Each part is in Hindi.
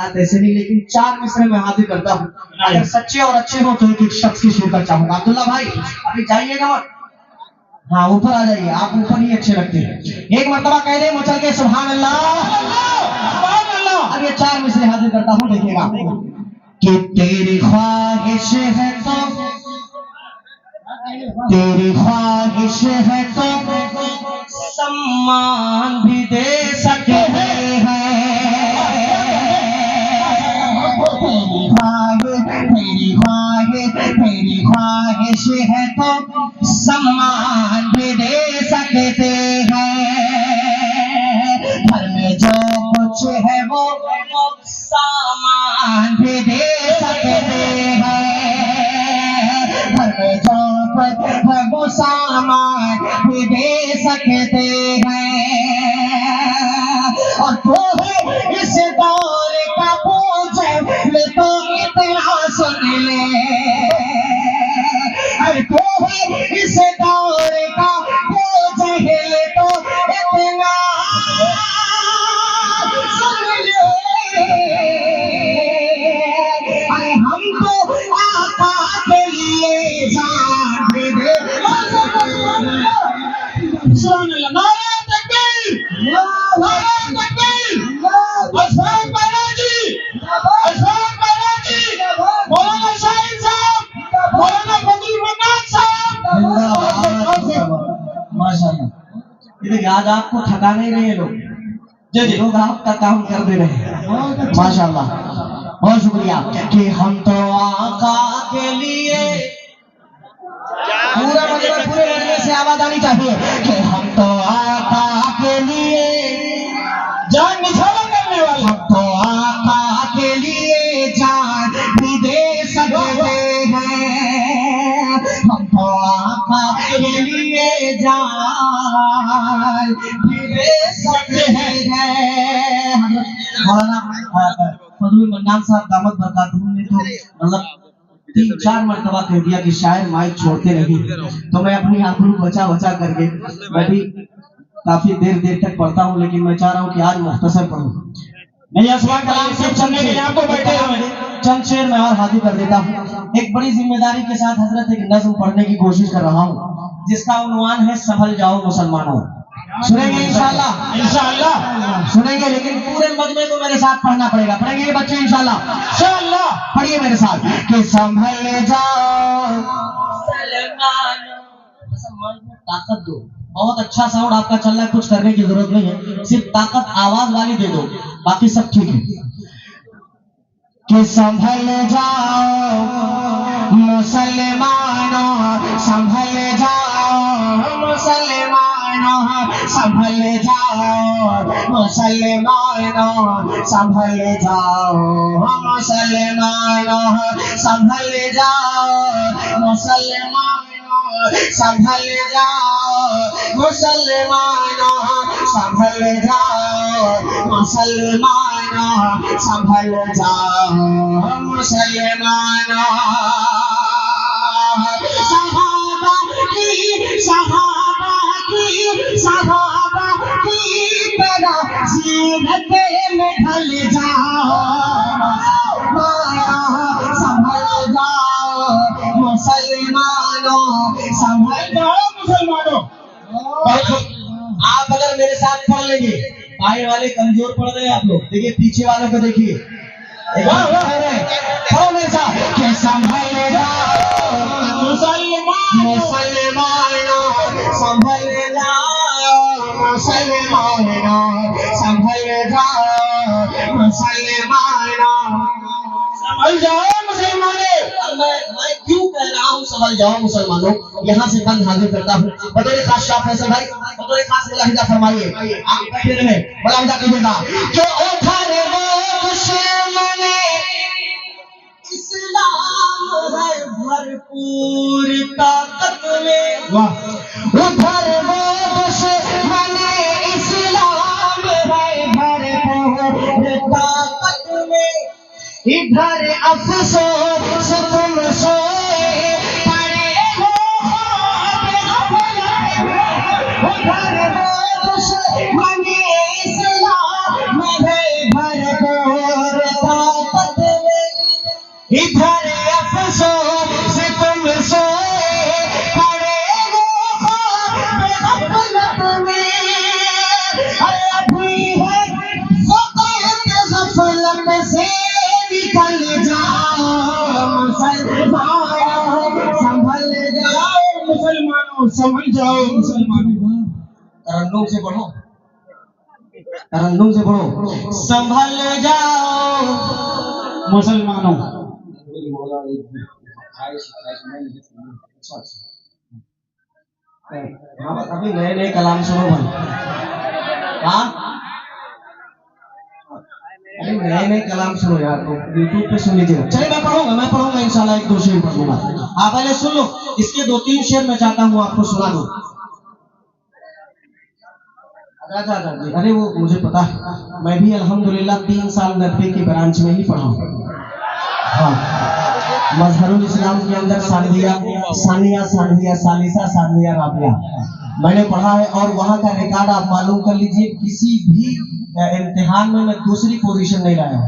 बात ऐसे नहीं, लेकिन 4 मिसरे में हाजिर करता हूँ। अगर सच्चे और अच्छे हो तो एक शख्स की शिरकत चाहूंगा। अब्दुल्ला भाई अभी जाइएगा मत, हाँ ऊपर आ जाइए, आप ऊपर ही अच्छे लगते हैं। एक मर्तबा कह दे मुझ के सुभान अल्लाह। अब ये 4 मिसरे हाजिर करता हूँ, देखिएगा कि तेरी ख्वाहिश है तो, तेरी ख्वाहिश है तो सम्मान भी दे सकते हैं। तेरी ख्वाहिश है तो सम्मान भी दे सकते हैं। घर में जो कुछ है वो सामान भी दे सकते हैं। घर में जो कुछ है वो सामान भी दे सकते हैं। और तो है इस दौर का बोझ ले तो इतना सुन ले। अरे तो है इस दौर का बोझ ले तो इतना सुन ले। अरे हम तो आका के लिए जान भी दे। आज आपको थका नहीं रहे लोग, लोग आपका काम कर दे रहे हैं। माशाल्लाह, बहुत शुक्रिया। कि हम तो आका के लिए, पूरा मतलब पूरे लड़के से आवाज आनी चाहिए कि हम तो आका के लिए जान निछावर करने वाले, हम तो आका के लिए जान भी दे सकते हैं। हम तो आका के लिए जान भी दे सकते हैं। मौलाना फजलुल मन्नान साहब दामत बरकातहू ने तो मतलब 3-4 मरतबा कह दिया कि शायर माइक छोड़ते नहीं, तो मैं अपनी आंखों बचा बचा करके मैं भी काफी देर तक पढ़ता हूँ, लेकिन मैं चाह रहा हूँ कि आज मुख्तसर पढ़ूं। नहीं आसमान कलाम से चलने के लिए आपको बैठे हुए चंद शेर में और हाजिर कर देता हूँ। एक बड़ी जिम्मेदारी के साथ हजरत एक नज़्म पढ़ने की कोशिश कर रहा हूँ, जिसका उन्वान है संभल जाओ मुसलमानों। सुनेंगे इंशाल्लाह, इंशाल्लाह सुनेंगे, लेकिन पूरे मजमे को मेरे साथ पढ़ना पड़ेगा। पढ़ेंगे बच्चे इंशाल्लाह, इंशाल्लाह पढ़िए मेरे साथ कि संभल जाओ मुसलमानों, ताकत दो। बहुत अच्छा साउंड आपका चल रहा है, कुछ करने की जरूरत नहीं है, सिर्फ ताकत आवाज वाली दे दो, बाकी सब ठीक है। कि संभल जाओ मुसलमानों, संभल जाओ मुसलमानों, संभल जाओ मुसलमानों, संभल जाओ मुसलमानों, संभल जाओ मुसलमानों, संभल जाओ मुसलमानों, संभल जाओ मुसलमानों, संभल जाओ मुसलमानों। सहाबा की तरह सीरत में ढल जाओ, संभल जाओ मुसलमानों, संभल जाओ मुसलमानों। आप अगर मेरे साथ पढ़ लेंगे, बाएं वाले कमजोर पढ़ रहे हैं आप लोग, देखिए पीछे वालों को देखिए, पढ़ो मेरे साथ कि संभल जाओ मुसलमानों, संभल जाओ मुसलमानों, संभल जाओ मुसलमानों, संभल जाओ मुसलमानों। मैं क्यों कह रहा हूँ संभल जाओ मुसलमानों, यहाँ से बंद हाजिर करता हूँ। बतौर खास शाह फैसल भाई, बतौर खास मुलाहिजा फरमाइए, आप बैठे रहे मुलाहिजा कीजिएगा कि उधर वो दुश्मन इस्लाम है भरपूर ताकत में, उधर वो दुश्मन इस्लाम है भरपूर ताकत में, इधर अफसोस तुम सोए पड़े हो, उधर वो दुश्मन इस्लाम है भरपूर इधर अफसोस तुम सोए पड़े हो बेगफलत में, अभी है वक़्त गफलत से निकल जाओ मुसलमानों, संभल जाओ मुसलमानों, संभल जाओ मुसलमानों। तरन्नुम से पढ़ो, तरन्नुम से पढ़ो, संभल जाओ मुसलमानों। अभी नए नए कलाम सुनो भाई। हाँ अरे नए नए कलाम सुनो यार, तो यूट्यूब पे सुन लीजिएगा। चलिए मैं पढ़ूंगा इंशाल्लाह, एक दो शेर पढ़ूंगा। आप पहले सुन लो, इसके दो तीन शेर मैं चाहता हूँ आपको सुना दूं। जी अरे वो मुझे पता है, मैं भी अल्हम्दुलिल्लाह 3 साल नब्बे की ब्रांच में ही पढ़ा हूँ। हाँ, मजहरुल इस्लाम के अंदर सानिया सालिसा सानिया राबिया मैंने पढ़ा है, और वहाँ का रिकॉर्ड आप मालूम कर लीजिए, किसी भी इम्तिहान में मैं दूसरी पोजीशन नहीं लाया,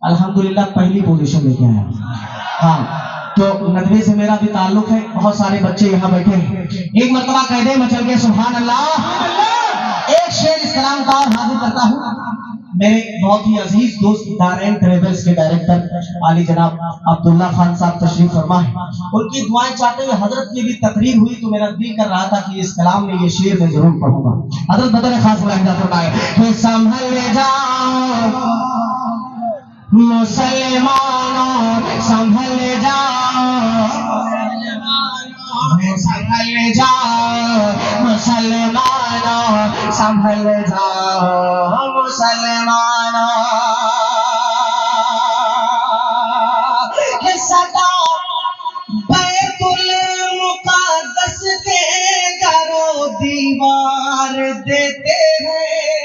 अल्हम्दुलिल्लाह पहली पोजीशन लेके आया। हाँ, तो नदवे से मेरा भी ताल्लुक है, बहुत सारे बच्चे यहाँ बैठे हैं। एक मरतबा कह दे मचल के सुभान अल्लाह। एक शेर इस कलाम का और हाजिर करता हूँ। मेरे बहुत ही अजीज दोस्त दारैन ट्रेवल्स के डायरेक्टर आली जनाब अब्दुल्ला खान साहब तशरीफ फरमा है, उनकी दुआएं चाहते हुए हजरत की भी तकरीर हुई, तो मेरा दिल कर रहा था कि इस कलाम में ये शेर मैं जरूर पढ़ूंगा। हजरत बदर खास मुलाहिजा फरमाए कि संभल जाओ मुसलमानों, संभल जाओ संभल जाओ मुसलमानों, संभल जाओ मुसलमानों। सदा बैतुल मुक़द्दस के दरो दीवार देते हैं,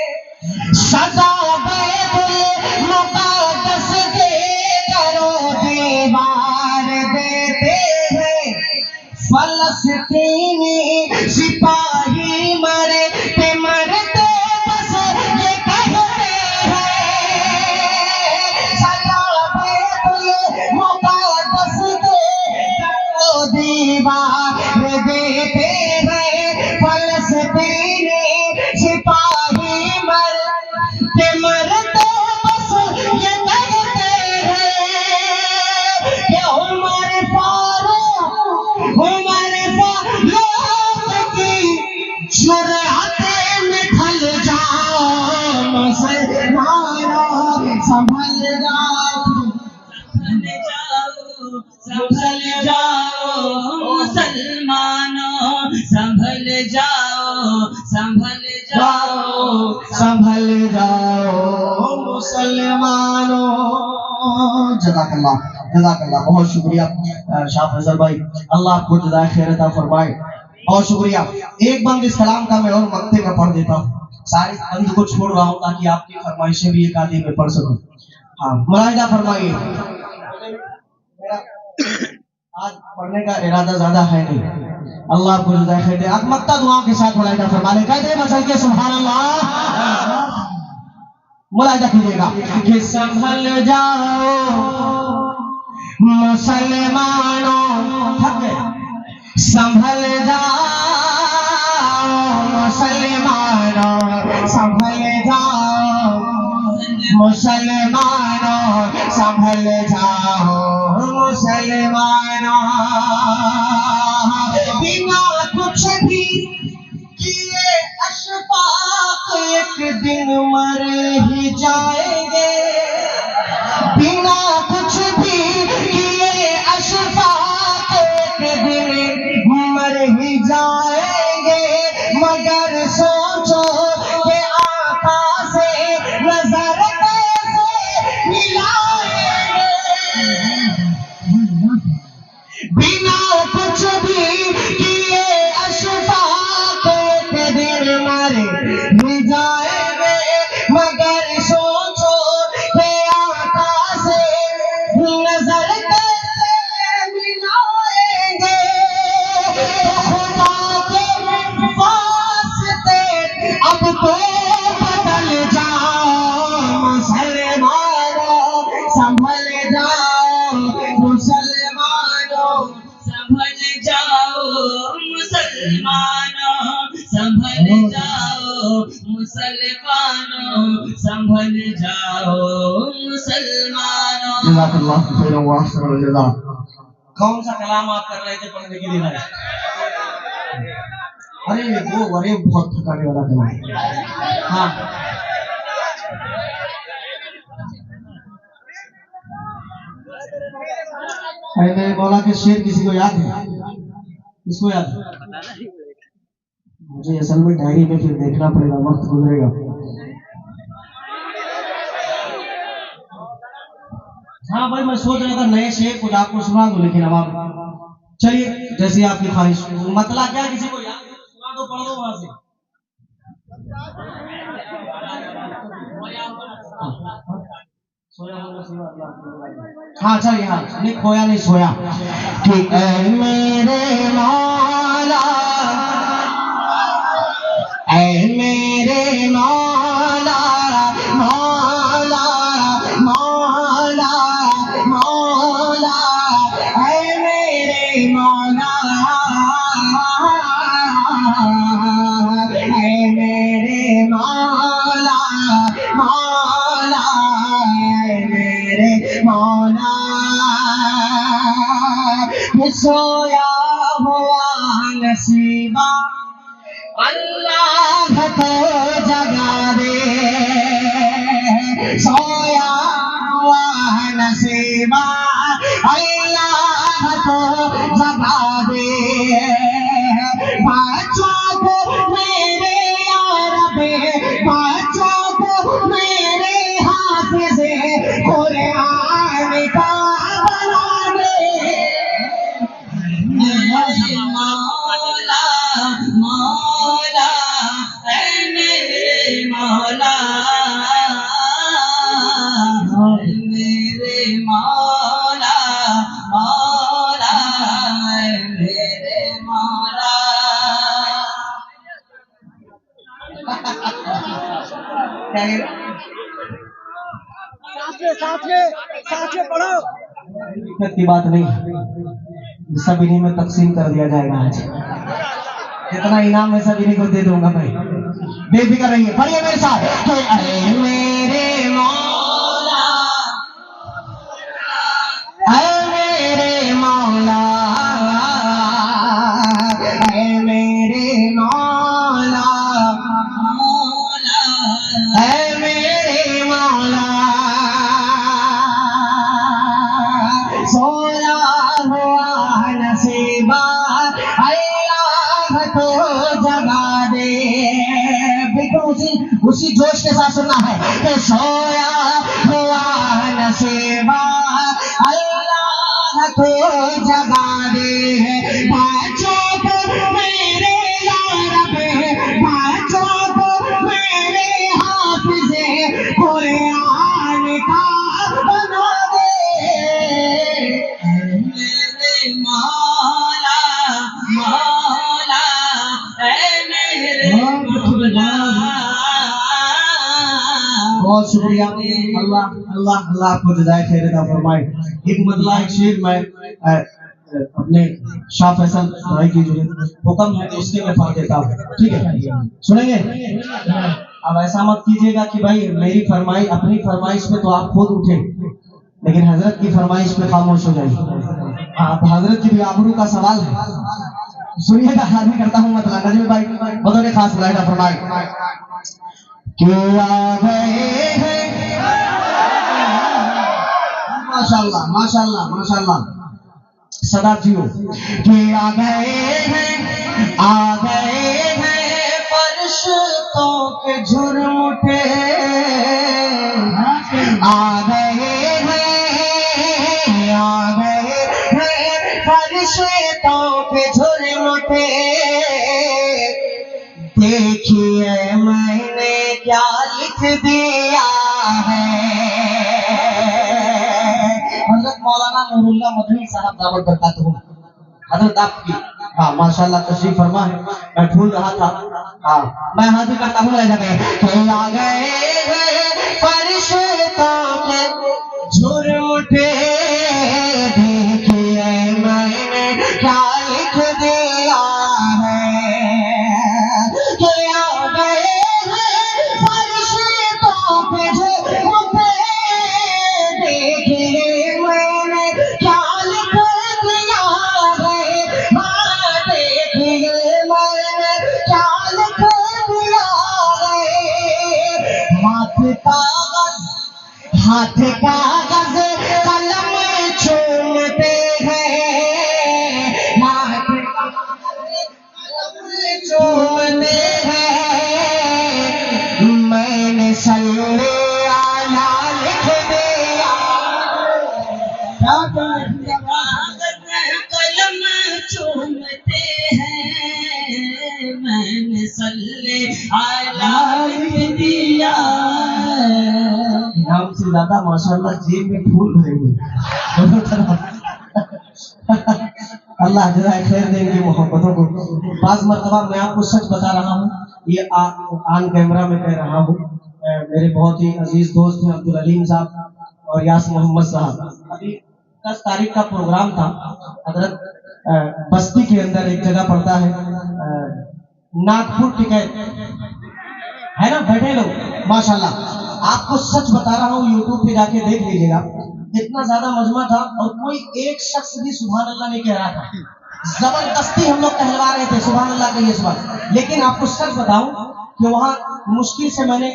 सदा बैतुल मुक़द्दस के दरो दीवार देते हैं। फलस्तीनी सिपाही मरते मरते बस ये कहते हैं, सदा बैतुल मुक़द्दस के दरो दीवार देते हैं। फलस्तीनी सिपाही मरते मरते बस ये कहते हैं कि उमर फारूक की जुर्अते में ढल जाओ मुसलमानों, संभल जाओ संभल जाओ मुसलमानों, संभल जाओ संभल जाओ संभल जाओ मुसलमानों। जज़ाकल्लाह जज़ाकल्लाह, बहुत शुक्रिया शाह फैसल भाई, अल्लाह आपको जज़ाए खैर अता फरमाए, बहुत शुक्रिया। एक बंद इस कलाम का मैं और मक्ते में पढ़ देता हूँ, सारे बंद को छोड़ रहा हूँ ताकि आपकी फरमाइशें भी एक आधी में पढ़ सकूं। हाँ मुलाहिजा फरमाइए, आज पढ़ने का इरादा ज्यादा है नहीं, अल्लाह आपको जज़ाए खैर दे। आप मक्ता दुआओं के साथ मुलाहिजा फरमा ले, कहते हैं मचल के सुभान अल्लाह। मुलाहिजा कीजिएगा कि संभल जाओ मुसलमानों, थक गए, संभल जाओ मुसलमानों, संभल जाओ मुसलमानों, संभल जाओ मुसलमानों। बिना कुछ भी किए अशफाक एक दिन मर ही जाएंगे, बिना कुछ भी किए अशफाक एक दिन मर ही जाएंगे। मगर सोचो कि आका से नजर कैसे मिलाएंगे, बिना कुछ भी किए अशफाक एक दिन मर ही जाएंगे। मगर सोचो कि आका से नजर कैसे मिलाएंगे। खुदा के वास्ते अब तो बदल जाओ मुसलमानों, संभल जाओ मुसलमानों संभल जाओ मुसलमानों। जज़ाकल्लाह खैरन व अहसनुल जज़ा। कौन सा कलाम आप कर रहे थे पढ़ने के लिए भाई? अरे बहुत थकाने वाला कलाम। हाँ अरे मेरे मौला के शेर किसी को याद है? किसको याद है? मुझे असल में डायरी में फिर देखना पड़ेगा, वक्त गुजरेगा। हाँ भाई मैं सोच रहा था नए शेर कुछ आपको सुना दो, लेकिन अब आप चलिए जैसे आपकी ख्वाहिश। मतलब क्या किसी को याद है? सुना दो, पढ़ दो वहां से। हाँ चलिए, हाँ नहीं खोया नहीं सोया कि ऐ मेरे मौला, ऐ मेरे मौला, मौला मौला मौला, ऐ मेरे मौला, ऐ मेरे मौला, मौला मेरे मौला, सोया हुआ नसीबा अल्लाह को जगा दे, सोया हुआ नसीबा अल्लाह को जगा दे, बच्चों को मेरे यारबे, बच्चों को मेरे हाफिज़े कुरान का बना दे। मौला मौला ऐ मेरे मौला, मेरे मौला, मौला मेरे मौला। साथ में पढ़ो। दिक्कत की बात नहीं, सब इन्हीं में तकसीम कर दिया जाएगा। आज जितना इनाम है सब इन्हीं को दे दूंगा भाई, बेफिक्र रहिए। पढ़िए मेरे साथ कि अरे मेरे मौला, ऐ मेरे मौला, ऐ मेरे मौला, मौला ऐ मेरे मौला, सोया हुआ नसीबा अल्लाह को जगा दे। बिल्कुल उसी जोश के साथ सुनना है कि सोया हुआ नसीबा अल्लाह को जगा दे, बच्चों को मेरे यारबे, बच्चों को मेरे हाफिज़े कुरान का बना दे। मेरे मौला मौला ऐ मेरे मौला। बहुत शुक्रिया अल्लाह अल्लाह अल्लाह आपको जज़ाए खैर अता फरमाए। एक मतलब एक शेर मैं अपने शाह फैसल भाई की जो हुक्म है तो उसके मैं पढ़ देता हूँ, ठीक है? सुनेंगे? अब ऐसा मत कीजिएगा कि भाई मेरी फरमाइश, अपनी फरमाइश पे तो आप खुद उठे, लेकिन हजरत की फरमाइश पे खामोश हो जाइए। आप हजरत की भी आबरू का सवाल है, सुनिएगा। हाथ में करता हूँ मतलब नजमी भाई बतौर खास लाइट फरमाए कि आ गए हैं माशाल्लाह माशाल्लाह माशाल्लाह सदा जियो कि आ गए हैं फरिश्तों के जुर्म उठे, आ गए हैं फरिश्तों के जुर्म उठे, देखिए मैंने क्या लिख दिया है। हज़रत मौलाना नूरुल्लाह मदनी साहब दावत बरकातहू हज़रत आपकी हाँ माशाल्लाह तशरीफ फरमा है। मैं भूल रहा था, हाँ मैं हाजिर करता हूँ। आ गए फरिश्तों के जुर्म उठे, देखिए मैंने क्या लिख दिया है। हाथ कागज कलम चूमते हैं, हाथ चूमते हैं, मैंने सल्ले आला लिख दिया। कलम चूमते हैं, मैंने सल्ले आला लिख दिया। नाम से ज्यादा माशाल्लाह जेब में फूल भरे हुए दोनों तरफ। अल्लाह जज़ाए खैर दे इनकी मोहब्बतों को। बाज़ मरतबा मैं आपको सच बता रहा हूँ, ये ऑन कैमरा में कह रहा हूँ। मेरे बहुत ही अजीज दोस्त हैं अब्दुल अलीम साहब और यास मोहम्मद साहब। अभी 10 तारीख का प्रोग्राम था हजरत बस्ती के अंदर एक जगह पड़ता है नागपुर टिकैत है ना, बैठे लोग माशाल्लाह। आपको सच बता रहा हूँ, यूट्यूब पे जाके देख लीजिएगा, इतना ज्यादा मजमा था और कोई एक शख्स भी सुभान अल्लाह नहीं कह रहा था। जबरदस्ती हम लोग कहलवा रहे थे सुभान अल्लाह कहिए सुभान। लेकिन आपको सच बताऊं कि वहाँ मुश्किल से मैंने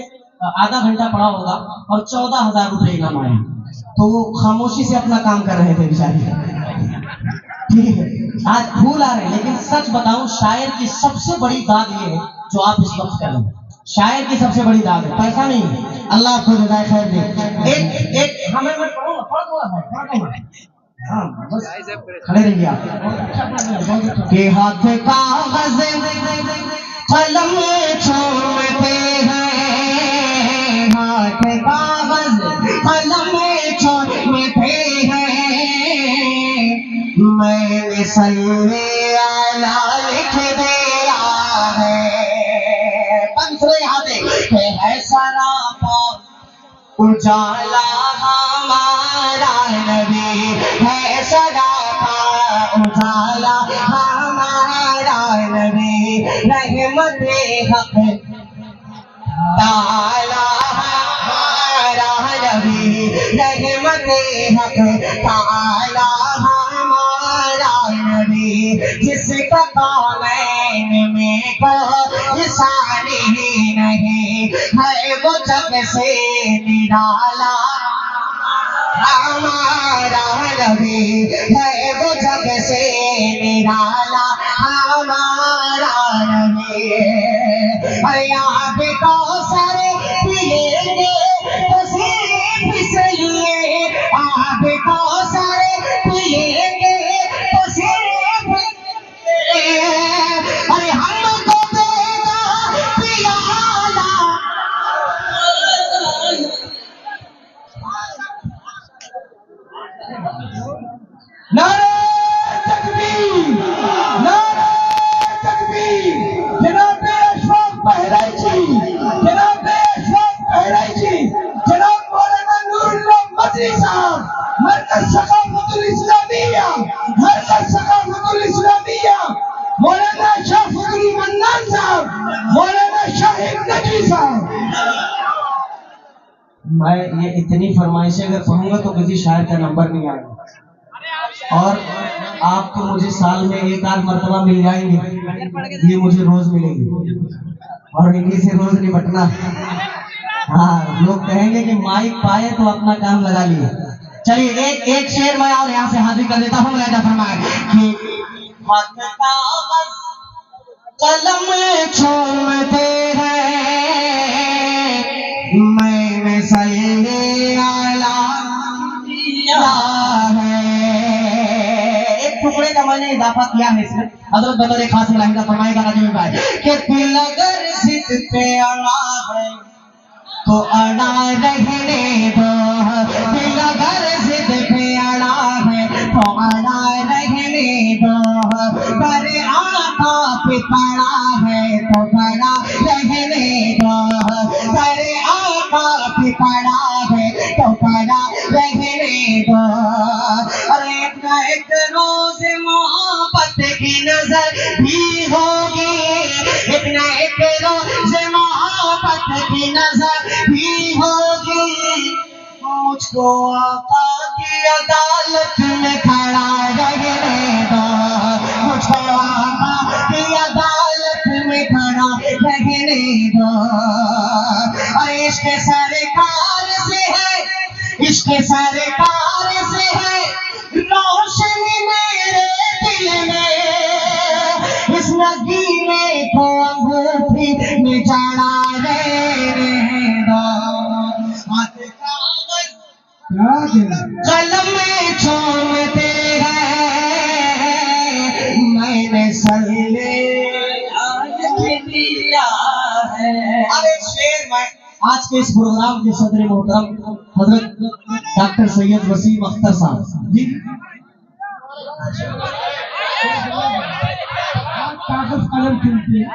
आधा घंटा पढ़ा होगा और 14,000 रुपए इनाम आए। तो वो खामोशी से अपना काम कर रहे थे बेचारे। ठीक है, आज फूल आ रहे हैं, लेकिन सच बताऊं शायर की सबसे बड़ी दाद ये है जो आप इस वक्त कर रहे हैं। शायर की सबसे बड़ी दाद है, पैसा नहीं है। अल्लाह आपको जज़ाए खैर दे। एक हमें मैं पढ़ूंगा, पढ़ दूंगा भाई, पढ़ दूंगा। हाँ बस खड़े रहिए आप। के हाथ कागज कलम चूमते हैं, हाथ कागज कलम चूमते हैं, मैंने सल्ले आला लिख दिया है। पंसरे यहाँ दे के है सरापा उजाला हमारा नबी है, सरापा उजाला हमारा नबी, रहमते हक ताला हमारा नबी, रहमते हक ताला हमारा नबी, जिसका कौनैन में कोई सानी नहीं है, वो जग से निराला हमारा नबी है, वो जग से निराला हमारा नबी। आप कौसर पिएंगे तो सिर्फ इसलिए, आप कौसर पिएंगे तो सिर्फ अरे हमको देगा पियाला। नारे तकबीर, नारे तकबीर। जनाब अशफाक बहराइची, जनाब अशफाक बहराइची, जनाब मौलाना नूरुल्लाह मदनी साहब, मरकज सकाफतुल इस्लामिया, मरकज सकाफतुल इस्लामिया, मौलाना शरफुल मन्नान साहब, मौलाना शाहिद नकवी साहब। मैं ये इतनी फरमाइशें अगर पढ़ूंगा तो किसी शायर का नंबर नहीं आएगा, और आपको मुझे साल में एक आध मरतबा मिल जाएंगे, ये मुझे रोज मिलेंगे और इन्हीं से रोज निपटना। हाँ, लोग कहेंगे कि माइक पाए तो अपना काम लगा लिए। चलिए एक शेर मैं और यहाँ से हाजिर कर देता हूँ। मुलाहिदा फरमाए कि कलम चूमते हैं, मैंने सल्ले आला दिया है। एक टुकड़े का मैंने इजाफा किया है इसमें। हजरत बतौर खास मुलाहिदा फरमाएगा नाज़िम भाई कि दिल अगर जिद पे अड़ा है तो अड़ा रहने दो, दिल अगर जिद पे अड़ा है तो अड़ा रहने दो, पर आका पे पड़ा है तो पड़ा रहने दो, पर आका पे पड़ा है तो पड़ा रहने दो। और एक रोज मोहब्बत की नजर भी होगी, एक न एक रोज मोहब्बत की नजर भी होगी, मुझको आका की अदालत में खड़ा रहने दो, मुझको आका की अदालत में खड़ा रहने दो। और इश्क सरकार से है के सरकार से है रोशनी मेरे दिल में, इस नगीने को अंगूठी में जड़ा रहने दो। हाथ कागज कलम में चूमते हैं, मैंने सल्ले दिया है। अब एक शेर मैं आज के इस प्रोग्राम के सदर मोहतरम हजरत डॉक्टर सैयद वसीम अख्तर साहब जी, कागज कलम चुनते हैं।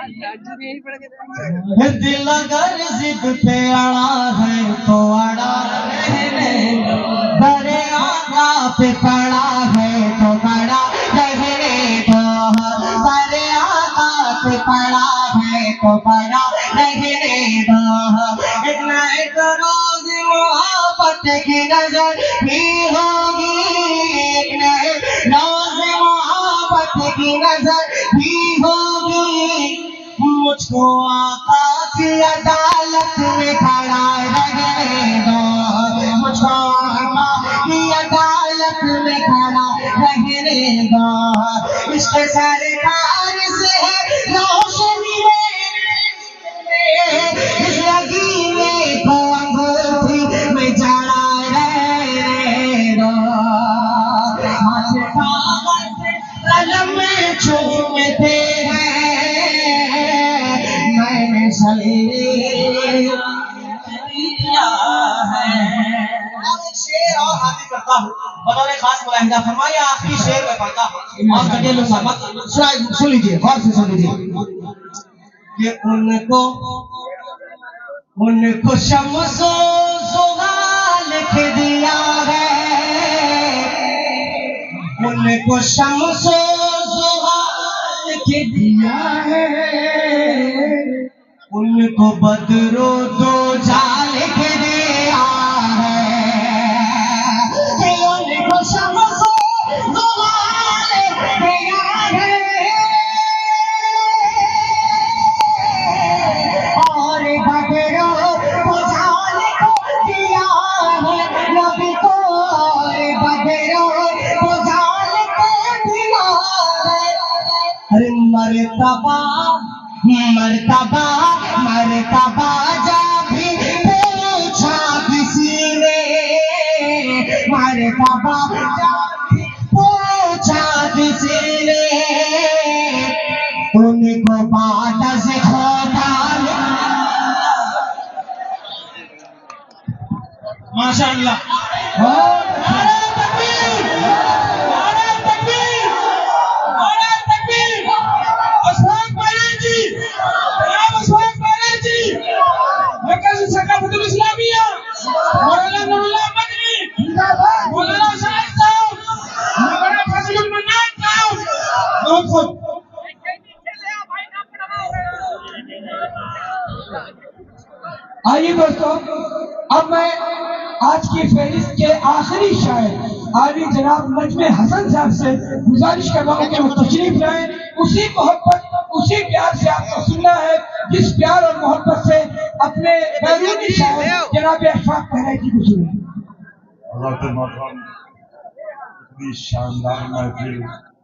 दिल अगर जिद पे अड़ा है तो अड़ा रहने दो, बड़े आका पे पड़ा है तो बड़ा रहने दो, बड़े आका पे पड़ा है तो बड़ा रहने दो। इतना एक रोज मोहब्बत की नजर भी होगी, इतना एक रोज मोहब्बत की नजर भी होगी। मुझको आका की अदालत में खड़ा रहने दो, मुझको आका की अदालत में खड़ा रहने दो। इश्क सरकार से है रोशनी में, इस नगीने को अंगूठी में जड़ा रहने दो। हाथ कागज कलम में चूमते हैं, मैंने दिया है। शेर और हाजिर करता हूँ बतौर खास मुलाहिजा फरमाइए, आखिरी शेर में पढ़ता हूँ और कटे लूंगा मत सुन लीजिए, गौर से सुन लीजिए। ये उनको शम्सो ज़ुहा लिख दिया है, उनको शम्सो ज़ुहा लिख दिया है, उनको बदरो दो जा लिख दिया है, उनको शम्सो ज़ुहा लिख दिया है, और बदरो दो जा लिख दिया है नबी को, और बदरो दो जा लिख दिया है। अरे मर्तबा मर्तबा मर्तबा जा भी पूछा किसी ने, मर्तबा जा भी पूछा किसी ने, उनको बात से खोता माशाअल्लाह। आइए दोस्तों, अब मैं आज की फहरिस्त के आखिरी शायर आली जनाब नजमे हसन साहब से गुजारिश कर रहा हूँ कि वो तशरीफ लाएं। उसी मोहब्बत उसी प्यार से आपको सुनना है जिस प्यार और मोहब्बत से अपने बैरूनी शायर जनाब अशफाक बहराइची को सुने। इतनी शानदार महफिल